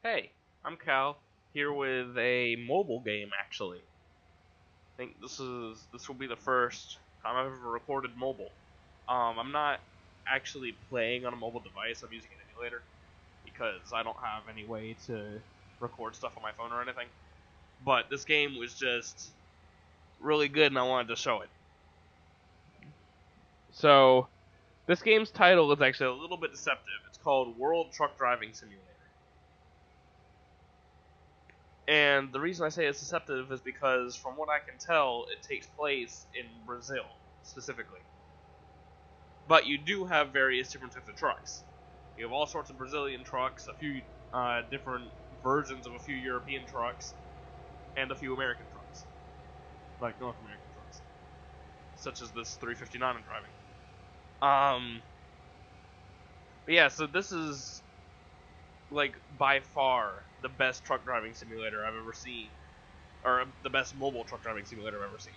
Hey, I'm Cal, here with a mobile game actually. I think this will be the first time I've ever recorded mobile. I'm not actually playing on a mobile device, I'm using an emulator because I don't have any way to record stuff on my phone or anything. But this game was just really good and I wanted to show it. So, this game's title is actually a little bit deceptive. It's called World Truck Driving Simulator. And the reason I say it's deceptive is because, from what I can tell, it takes place in Brazil, specifically. But you do have various different types of trucks. You have all sorts of Brazilian trucks, a few different versions of a few European trucks, and a few American trucks. Like North American trucks. Such as this 359 I'm driving. But yeah, so this is, like, by far the best truck driving simulator I've ever seen. Or the best mobile truck driving simulator I've ever seen.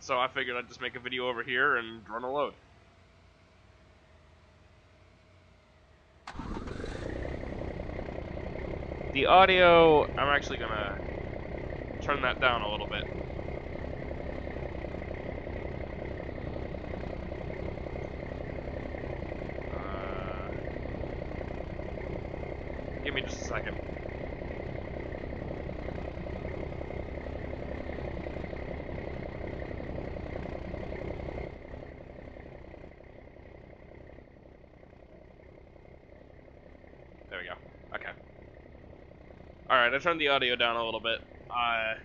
So I figured I'd just make a video over here and run a load. The audio, I'm actually gonna turn that down a little bit. Give me just a second. There we go. Okay. Alright, I turned the audio down a little bit. I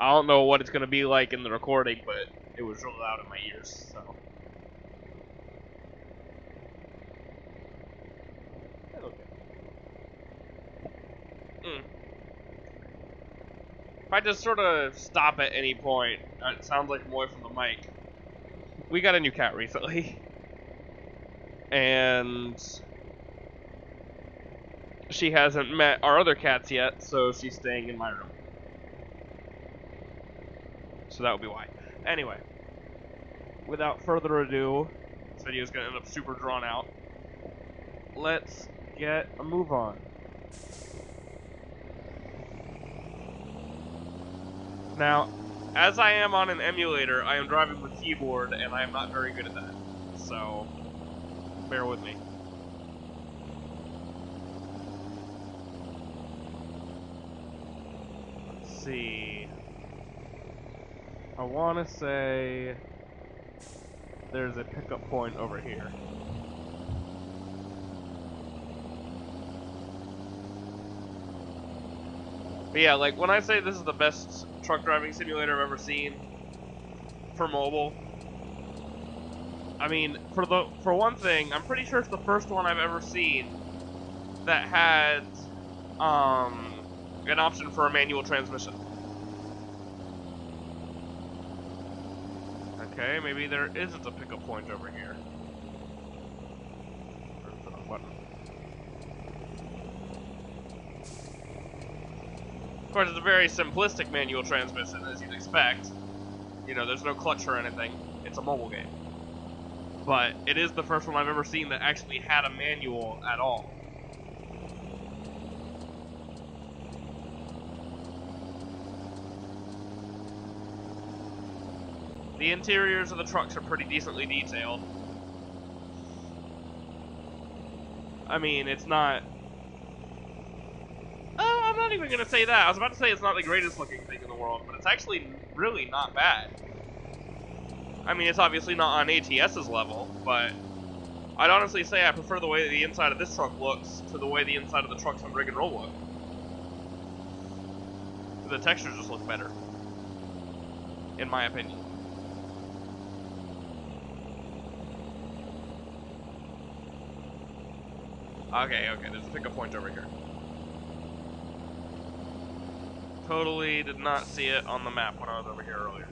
don't know what it's gonna be like in the recording, but it was real loud in my ears, so. Okay. If I just sort of stop at any point, it sounds like more from the mic. We got a new cat recently. And she hasn't met our other cats yet, so she's staying in my room. So that would be why. Anyway, without further ado, this video is going to end up super drawn out. Let's get a move on. Now, as I am on an emulator, I am driving with keyboard, and I am not very good at that. So, bear with me. Let's see. I want to say there's a pickup point over here. But yeah, like, when I say this is the best truck driving simulator I've ever seen for mobile, I mean, for one thing, I'm pretty sure it's the first one I've ever seen that had an option for a manual transmission. Okay, maybe there isn't a pickup point over here. Where's the button? Of course, it's a very simplistic manual transmission, as you'd expect. You know, there's no clutch or anything. It's a mobile game. But it is the first one I've ever seen that actually had a manual at all. The interiors of the trucks are pretty decently detailed. I mean, it's not... I'm not even going to say that. I was about to say it's not the greatest looking thing in the world, but it's actually really not bad. I mean, it's obviously not on ATS's level, but I'd honestly say I prefer the way the inside of this truck looks to the way the inside of the trucks on Rig and Roll look. The textures just look better, in my opinion. Okay, there's a pickup point over here. Totally did not see it on the map when I was over here earlier.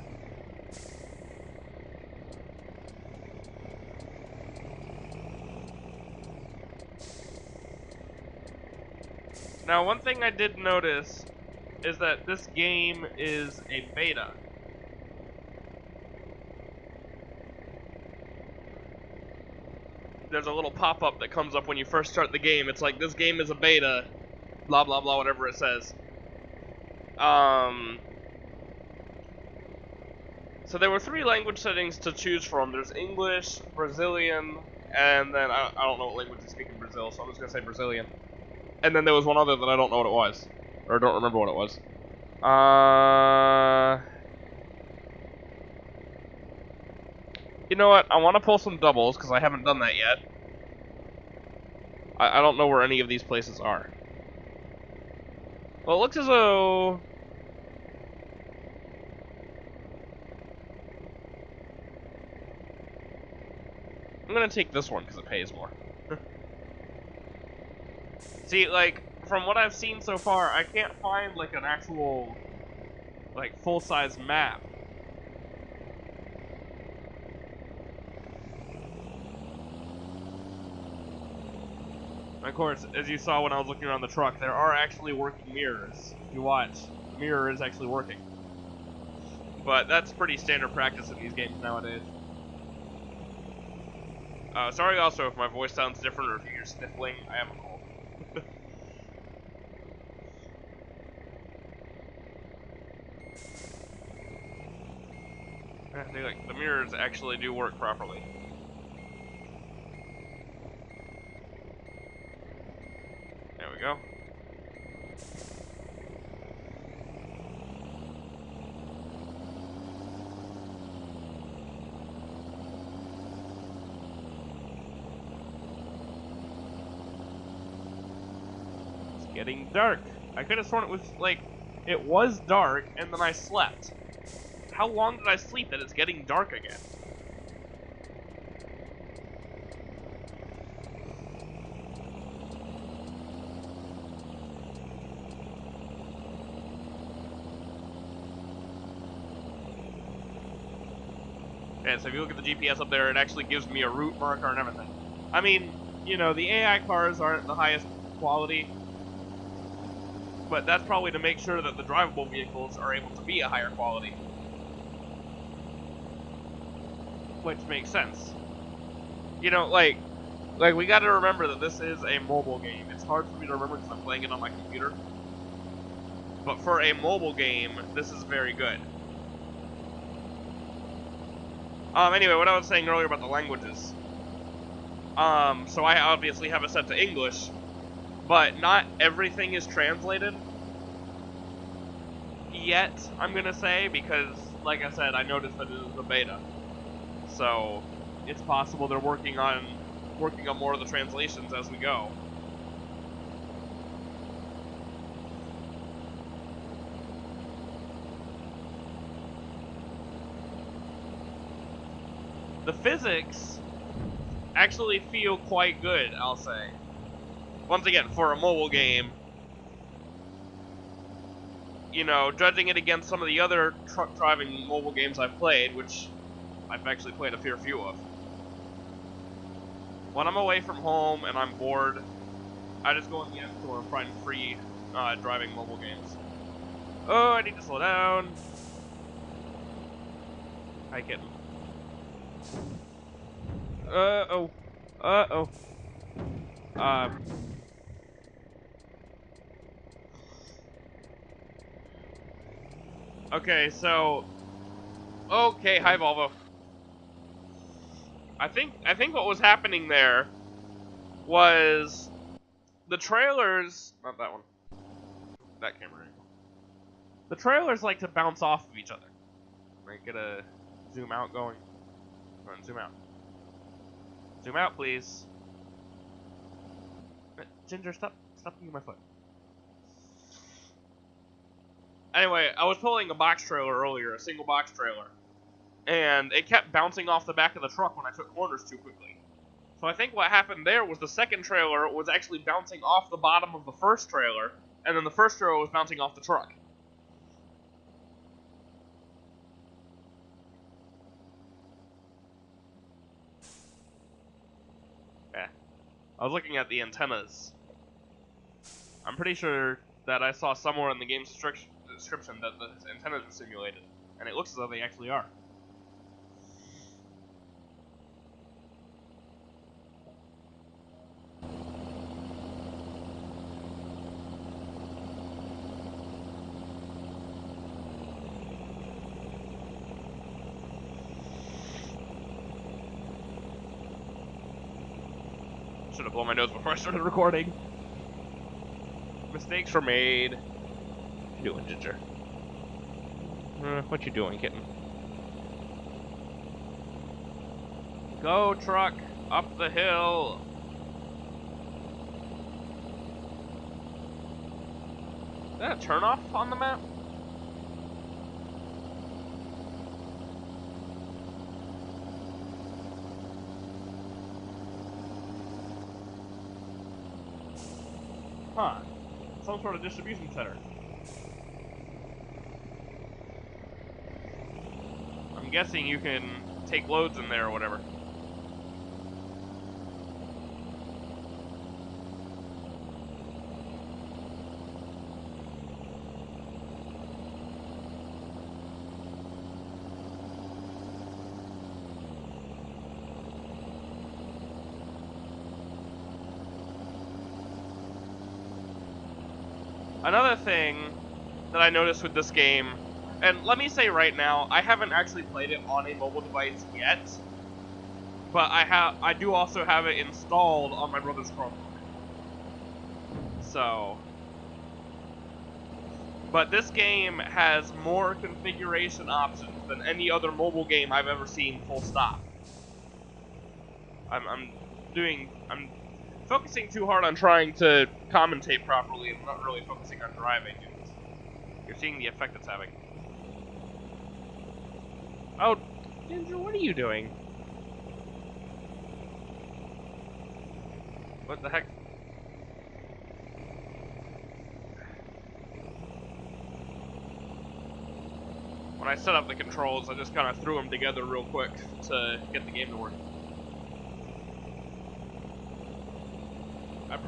Now, one thing I did notice is that this game is a beta. there's a little pop-up that comes up when you first start the game. It's like, this game is a beta, blah blah blah, whatever it says. So there were 3 language settings to choose from. There's English, Brazilian, and then I don't know what language they speak in Brazil, so I'm just gonna say Brazilian. And then there was one other that I don't know what it was, or don't remember what it was. You know what? I want to pull some doubles because I haven't done that yet. I don't know where any of these places are. Well, it looks as though... I'm gonna take this one because it pays more. See, like, from what I've seen so far, I can't find, like, an actual, like, full-size map. Of course, as you saw when I was looking around the truck, there are actually working mirrors. If you watch, the mirror is actually working. But that's pretty standard practice in these games nowadays. Sorry also if my voice sounds different or if you're sniffling, I have a cold. I think, like, the mirrors actually do work properly. There we go. It's getting dark. I could have sworn it was, like, it was dark and then I slept. How long did I sleep that it's getting dark again? And so if you look at the GPS up there, it actually gives me a route marker and everything. I mean, you know, the AI cars aren't the highest quality, but that's probably to make sure that the drivable vehicles are able to be a higher quality. Which makes sense. You know, like we gotta remember that this is a mobile game. It's hard for me to remember because I'm playing it on my computer. But for a mobile game, this is very good. Anyway, what I was saying earlier about the languages. So I obviously have it set to English, but not everything is translated yet, I'm gonna say, because, like I said, I noticed that it is a beta. So, it's possible they're working on more of the translations as we go. The physics actually feel quite good, I'll say. Once again, for a mobile game, you know, judging it against some of the other truck driving mobile games I've played, which I've actually played a fair few of. When I'm away from home and I'm bored, I just go in the App Store and find free driving mobile games. Oh, I need to slow down. Hi, kitten. Uh-oh. Uh-oh. Okay, so... Okay, hi, Volvo. I think what was happening there was the trailers... Not that one. That camera angle. The trailers like to bounce off of each other. Right, get a zoom out going. Go on, zoom out. Zoom out, please. Ginger, stop eating my foot. Anyway, I was pulling a box trailer earlier, a single box trailer, and it kept bouncing off the back of the truck when I took corners too quickly. So I think what happened there was the second trailer was actually bouncing off the bottom of the first trailer, and then the first trailer was bouncing off the truck. Yeah. I was looking at the antennas. I'm pretty sure that I saw somewhere in the game's description that the antennas are simulated, and it looks as though they actually are. Should have blown my nose before I started recording. Mistakes were made. What you doing, Ginger? What you doing, kitten? Go, truck! Up the hill! Is that a turnoff on the map? Huh. Some sort of distribution center. I'm guessing you can take loads in there or whatever. Another thing that I noticed with this game, and let me say right now, I haven't actually played it on a mobile device yet, but I do also have it installed on my brother's Chromebook. So, but this game has more configuration options than any other mobile game I've ever seen, full stop. I'm focusing too hard on trying to commentate properly and not really focusing on driving. You're seeing the effect it's having. Oh, Ginger, what are you doing? What the heck? When I set up the controls, I just kind of threw them together real quick to get the game to work.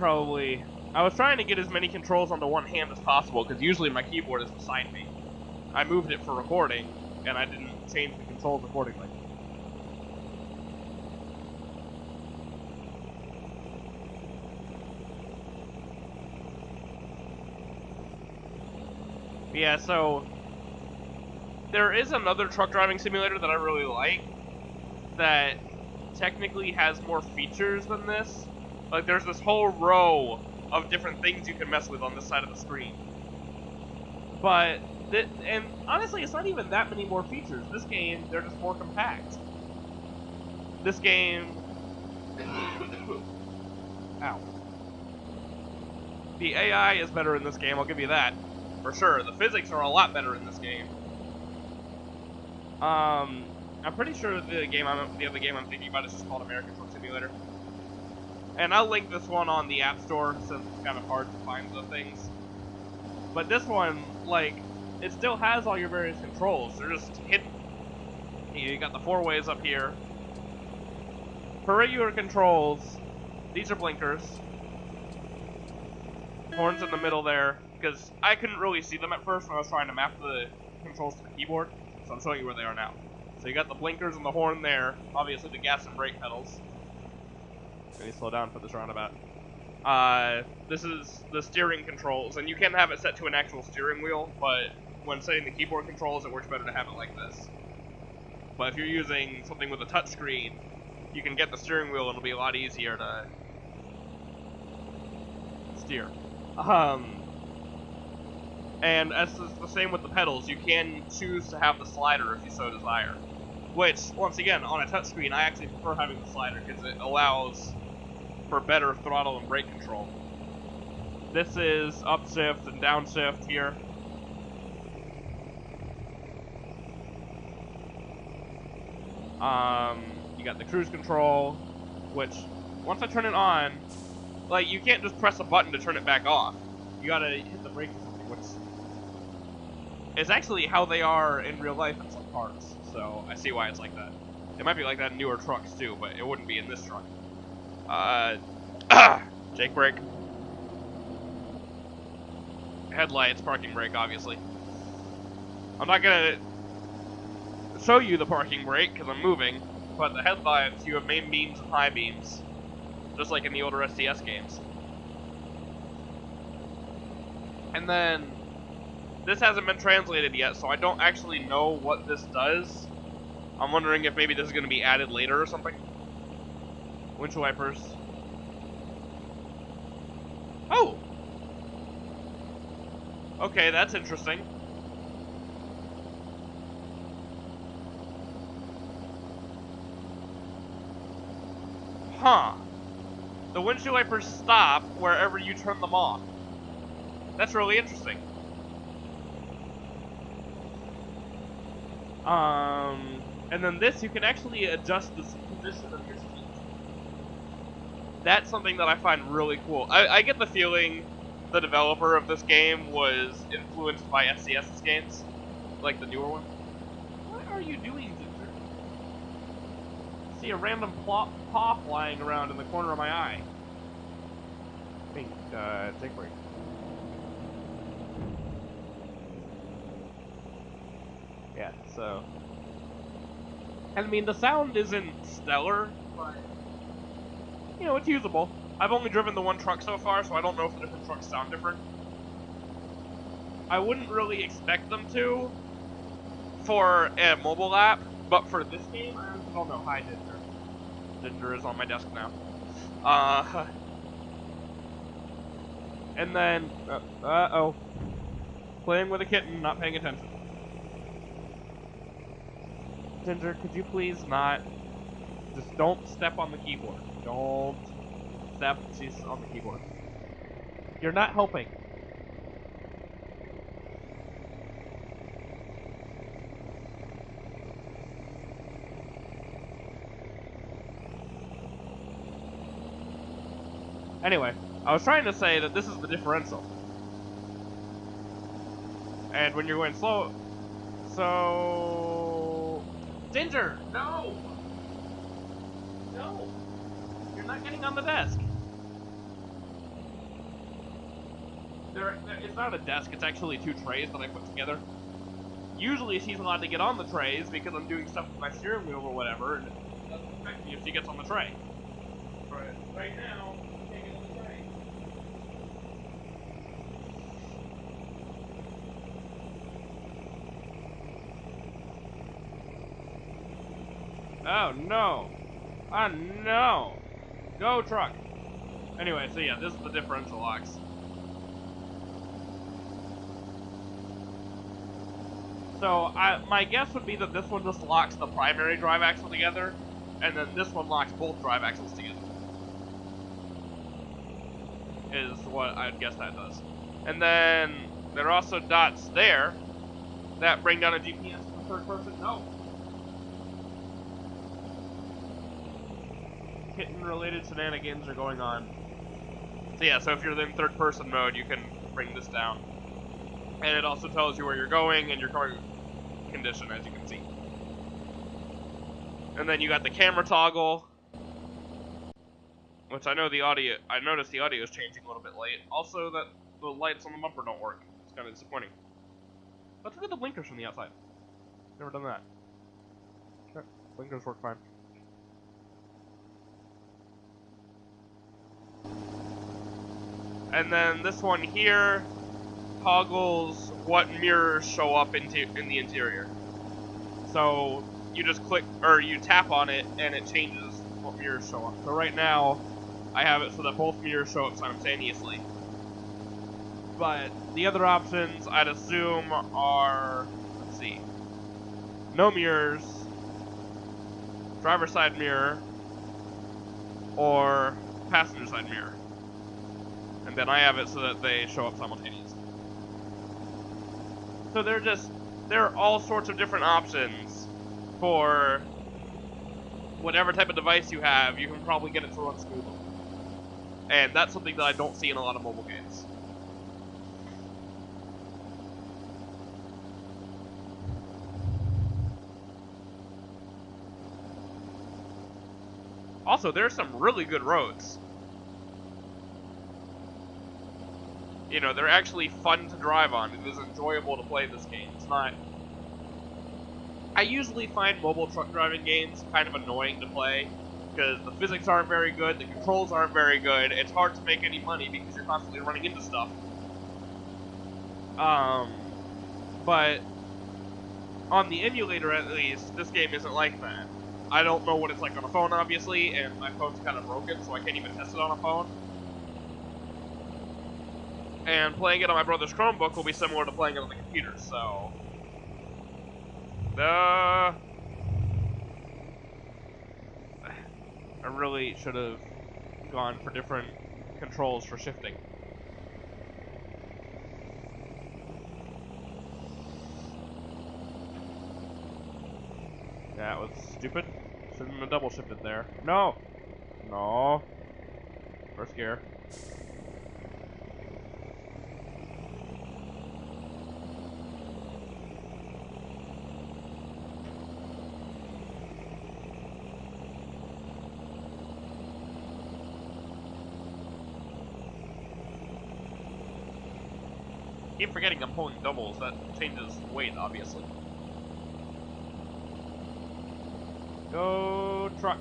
I was trying to get as many controls onto one hand as possible, because usually my keyboard is beside me. I moved it for recording, and I didn't change the controls accordingly. Yeah, so there is another truck driving simulator that I really like that technically has more features than this. Like, there's this whole row of different things you can mess with on this side of the screen. But, and honestly, it's not even that many more features. This game, they're just more compact. This game... Ow. The AI is better in this game, I'll give you that. For sure. The physics are a lot better in this game. I'm pretty sure the other game I'm thinking about is just called American Truck Simulator. And I'll link this one on the App Store, since it's kind of hard to find the things. But this one, like, it still has all your various controls. They're just hidden. You got the 4 ways up here. For regular controls, these are blinkers. Horns in the middle there, because I couldn't really see them at first when I was trying to map the controls to the keyboard. So I'm showing you where they are now. So you got the blinkers and the horn there. Obviously the gas and brake pedals. Let me slow down for this roundabout. This is the steering controls, and you can have it set to an actual steering wheel, but when setting the keyboard controls, it works better to have it like this. But if you're using something with a touchscreen, you can get the steering wheel and it'll be a lot easier to steer. And as is the same with the pedals, you can choose to have the slider if you so desire. Which, once again, on a touchscreen, I actually prefer having the slider because it allows for better throttle and brake control. This is upshift and downshift here. You got the cruise control, which, once I turn it on, like, you can't just press a button to turn it back off. You gotta hit the brake or something, which is actually how they are in real life in some parts, so I see why it's like that. It might be like that in newer trucks too, but it wouldn't be in this truck. Jake brake. Headlights, parking brake, obviously. I'm not gonna show you the parking brake because I'm moving, but the headlights, you have main beams and high beams, just like in the older SDS games. And then, this hasn't been translated yet, so I don't actually know what this does. I'm wondering if maybe this is going to be added later or something. Windshield wipers. Oh! Okay, that's interesting. Huh. The windshield wipers stop wherever you turn them off. That's really interesting. And then this, you can actually adjust the position of your seat. That's something that I find really cool. I get the feeling the developer of this game was influenced by SCS's games, like the newer one. What are you doing, Ginger? I see a random paw flying around in the corner of my eye. I think, take a break. Yeah, so... And I mean, the sound isn't stellar, but... You know, it's usable. I've only driven the one truck so far, so I don't know if the different trucks sound different. I wouldn't really expect them to for a mobile app, but for this game, I don't know. Hi, Ginger. Ginger is on my desk now. And then, uh-oh. Playing with a kitten, not paying attention. Ginger, could you please not? Just don't step on the keyboard. Don't step on the keyboard. You're not helping. Anyway, I was trying to say that this is the differential. And when you're going slow... So... Ginger! No! No! You're not getting on the desk. It's not a desk, it's actually two trays that I put together. Usually she's allowed to get on the trays because I'm doing stuff with my steering wheel or whatever, and it doesn't affect me if she gets on the tray. But right now, she can't get on the tray. Oh no! Oh no! Go truck! Anyway, so yeah, this is the differential locks. So my guess would be that this one just locks the primary drive axle together, and then this one locks both drive axles together. Is what I'd guess that does. And then there are also dots there that bring down a GPS for third person. No. Kitten-related shenanigans are going on. So yeah, so if you're in third-person mode, you can bring this down. And it also tells you where you're going and your car condition, as you can see. And then you got the camera toggle, which I noticed the audio is changing a little bit late. Also, that the lights on the bumper don't work. It's kind of disappointing. Let's look at the blinkers from the outside. Never done that. Okay, blinkers work fine. And then this one here toggles what mirrors show up in the interior. So you just click, or you tap on it, and it changes what mirrors show up. So right now, I have it so that both mirrors show up simultaneously. But the other options, I'd assume, are, let's see, no mirrors, driver's side mirror, or passenger side mirror. And then I have it so that they show up simultaneously. So there are all sorts of different options for whatever type of device you have. You can probably get it to run smoothly. And that's something that I don't see in a lot of mobile games. Also, there are some really good roads. You know, they're actually fun to drive on. It is enjoyable to play this game. It's not... I usually find mobile truck driving games kind of annoying to play, because the physics aren't very good, the controls aren't very good, it's hard to make any money because you're constantly running into stuff. But on the emulator at least, this game isn't like that. I don't know what it's like on a phone, obviously, and my phone's kind of broken, so I can't even test it on a phone. And playing it on my brother's Chromebook will be similar to playing it on the computer, so... I really should have gone for different controls for shifting. That was stupid. Shouldn't have double shifted there. No! No. First gear. Keep forgetting I'm pulling doubles. That changes weight, obviously. Go truck.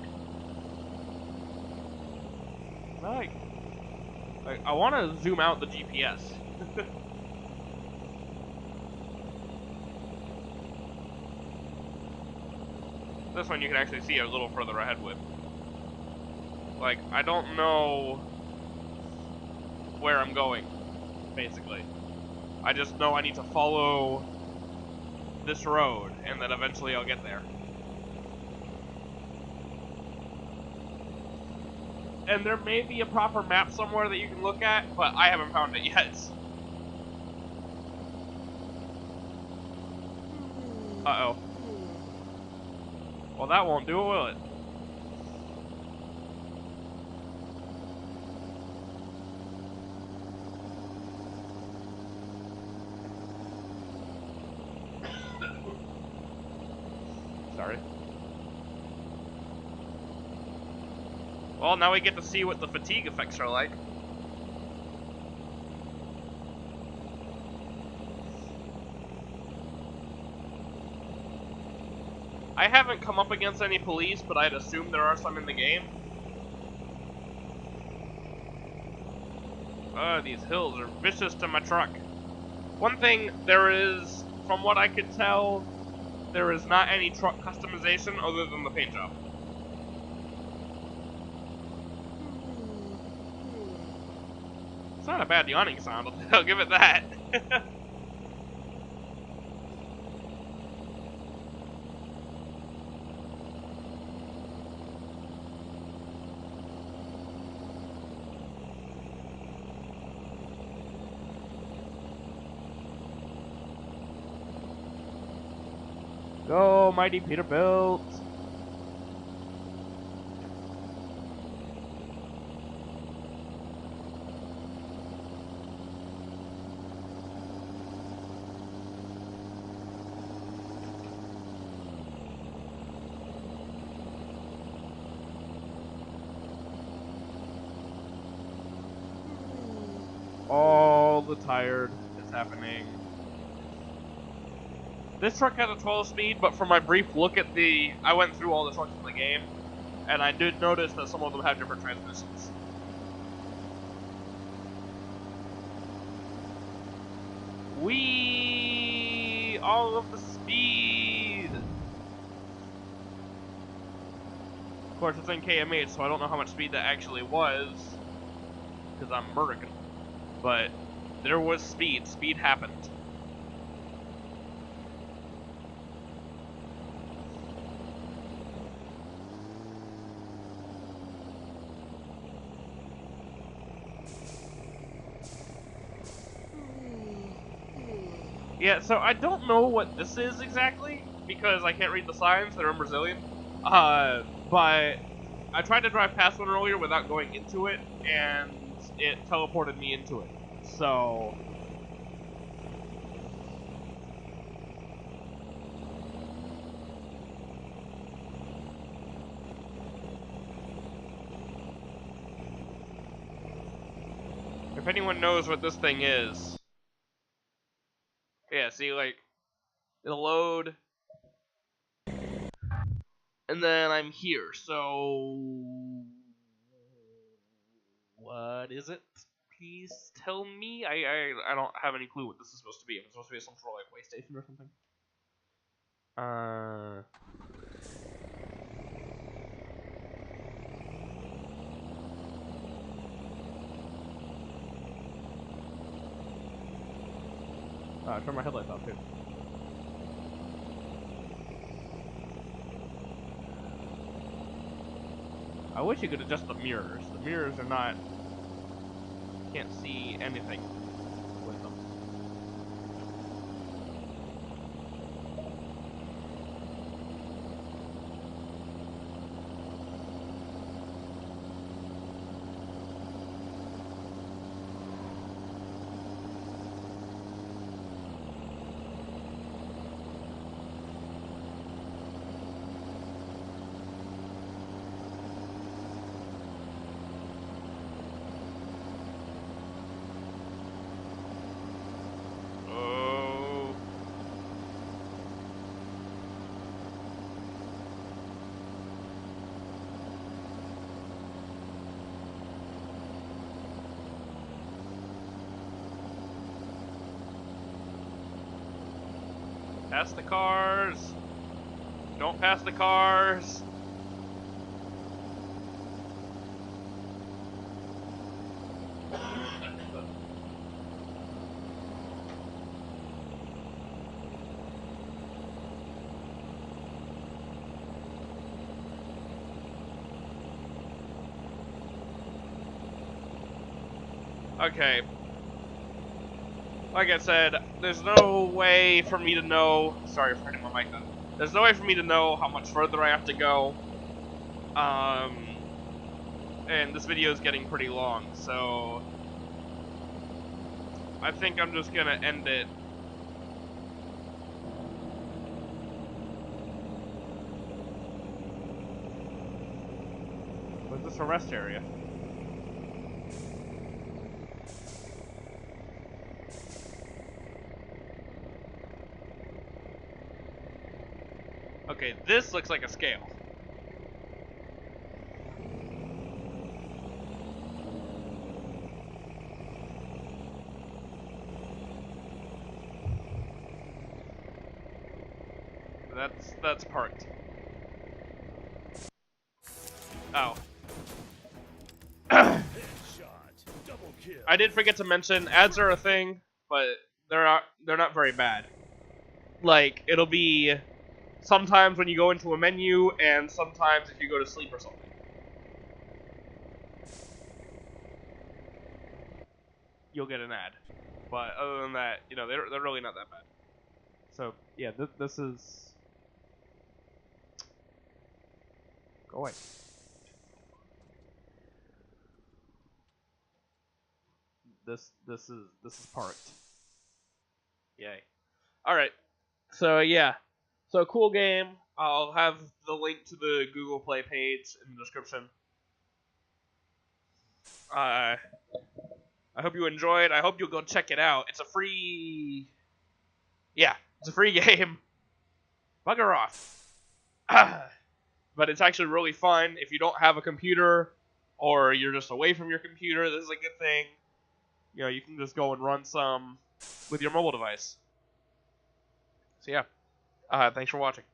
I want to zoom out the GPS. This one you can actually see a little further ahead with. Like, I don't know where I'm going, basically. I just know I need to follow this road, and then eventually I'll get there. And there may be a proper map somewhere that you can look at, but I haven't found it yet. Uh-oh. Well, that won't do it, will it? Sorry. Well, now we get to see what the fatigue effects are like. I haven't come up against any police, but I'd assume there are some in the game. These hills are vicious to my truck. One thing, there is, from what I could tell, there is not any truck customization other than the paint job. It's not a bad yawning sound, I'll give it that. Go, mighty Peterbilt! All the tired is happening. This truck has a 12 speed, but from my brief look at I went through all the trucks in the game, and I did notice that some of them have different transmissions. Whee! All of the speed! Of course, it's in KMH, so I don't know how much speed that actually was, because I'm American. But there was speed. Speed happened. Yeah, so I don't know what this is exactly, because I can't read the signs, they're in Brazilian. But I tried to drive past one earlier without going into it, and it teleported me into it. So... if anyone knows what this thing is... Yeah, see, like, it'll load, and then I'm here, so... what is it? Please tell me? I don't have any clue what this is supposed to be. If it's supposed to be some sort of, like, way station or something. Turn my headlights off too. I wish you could adjust the mirrors. The mirrors are not... Can't see anything with them. Pass the cars. Don't pass the cars. Okay. Like I said, there's no way for me to know... Sorry for hitting my mic up. There's no way for me to know how much further I have to go. And this video is getting pretty long, so... I think I'm just gonna end it. What's this a rest area? Okay, this looks like a scale. That's parked. Oh. I did forget to mention ads are a thing, but they're not very bad. Like, it'll be sometimes when you go into a menu, and sometimes if you go to sleep or something. You'll get an ad. But other than that, you know, they're really not that bad. So, yeah, this is... Go away. This is parked. Yay. Alright. So, yeah. So, cool game. I'll have the link to the Google Play page in the description. I hope you enjoyed. I hope you'll go check it out. It's a free... Yeah, it's a free game. Bugger off. But it's actually really fun. If you don't have a computer, or you're just away from your computer, this is a good thing. You know, you can just go and run some with your mobile device. So yeah, thanks for watching.